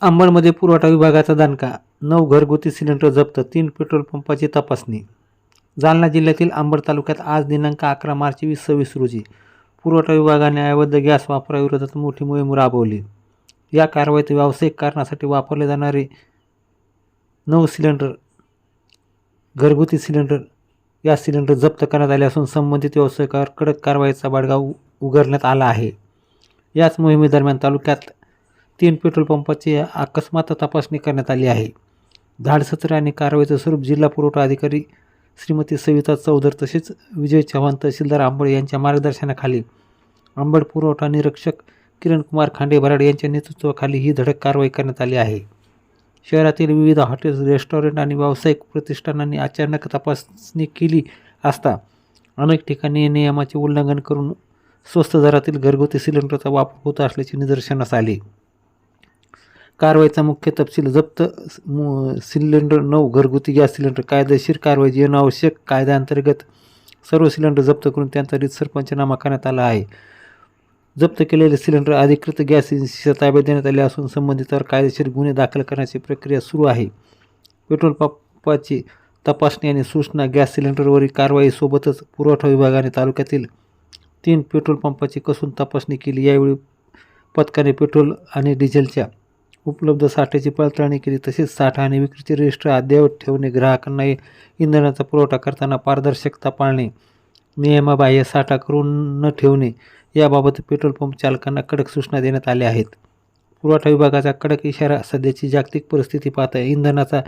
अंबडमध्ये पुरवठा विभागाचा दणका, 9 घरगुती सिलेंडर जप्त, 3 पेट्रोल पंपाची तपासणी. जालना जिल्ह्यातील अंबड तालुक्यात आज दिनांक 11 मार्च 2026 रोजी पुरवठा विभागाने अवैध गॅस वापराविरोधात मोठी मोहीम राबवली. या कारवाईत व्यावसायिक कारणासाठी वापरले जाणारे 9 सिलेंडर घरगुती सिलेंडर गॅस सिलेंडर जप्त करण्यात आले असून संबंधित व्यावसायिकावर कडक कारवाईचा बडगा उगारण्यात आला आहे. याच मोहिमेदरम्यान तालुक्यात 3 पेट्रोल पंपाची अकस्मात तपासणी करण्यात आली आहे. धाडसत्र आणि कारवाईचं स्वरूप जिल्हा पुरवठा अधिकारी श्रीमती सविता चौधर तसेच विजय चव्हाण तहसीलदार अंबड यांच्या मार्गदर्शनाखाली अंबड पुरवठा निरीक्षक किरणकुमार खांडे भराड यांच्या नेतृत्वाखाली ही धडक कारवाई करण्यात आली आहे. शहरातील विविध हॉटेल्स, रेस्टॉरंट आणि व्यावसायिक प्रतिष्ठानांनी अचानक तपासणी केली असता अनेक ठिकाणी नियमाचे उल्लंघन करून स्वस्त दरातील घरगुती सिलेंडरचा वापर होत असल्याचे निदर्शनास आले. कारवाईचा मुख्य तपशील जप्त सिलेंडर 9 घरगुती गॅस सिलेंडर कायदेशीर कारवाई येणं आवश्यक कायद्याअंतर्गत सर्व सिलेंडर जप्त करून त्यांचा रीतसर पंचनामा करण्यात आला आहे. जप्त केलेले सिलेंडर अधिकृत गॅस एजन्सीच्या ताब्यात देण्यात आले असून संबंधितांवर कायदेशीर गुन्हे दाखल करण्याची प्रक्रिया सुरू आहे. पेट्रोल पंपाची तपासणी आणि सूचना गॅस सिलेंडरवरील कारवाईसोबतच पुरवठा विभागाने तालुक्यातील 3 पेट्रोल पंपाची कसून तपासणी केली. यावेळी पथकाने पेट्रोल आणि डिझेलच्या उपलब्ध साठ्याची पडताळणी केली. तसेच साठा आणि विक्रीचे रजिस्टर अद्ययावत ठेवणे, ग्राहकांना इंधनाचा पुरवठा करताना पारदर्शकता पाळणे, नियमाबाह्य साठा करून न ठेवणे याबाबत पेट्रोल पंप चालकांना कडक सूचना देण्यात आल्या आहेत. पुरवठा विभागाचा कडक इशारा सध्याची जागतिक परिस्थिती पाहता इंधनाचा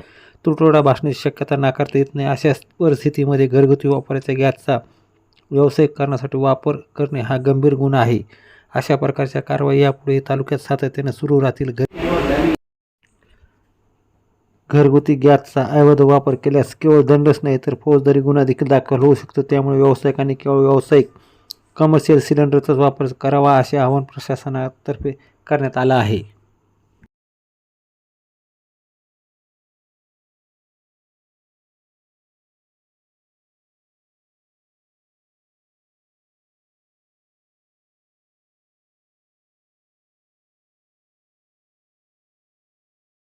तुटवडा भासण्याची शक्यता नाकारता येत नाही. अशा परिस्थितीमध्ये घरगुती वापराच्या गॅसचा व्यावसायिक कारणासाठी वापर करणे हा गंभीर गुन्हा आहे. अशा प्रकारच्या कारवाई यापुढे तालुक्यात सातत्याने सुरू राहतील. घरगुती गॅसचा अवैध वापर केल्यास केवळ दंडच नाही तर फौजदारी गुन्हा देखील दाखल होऊ शकतो. त्यामुळे व्यावसायिकांनी केवळ व्यावसायिक कमर्शियल सिलेंडरचाच वापर करावा असे आवाहन प्रशासनातर्फे करण्यात आलं आहे.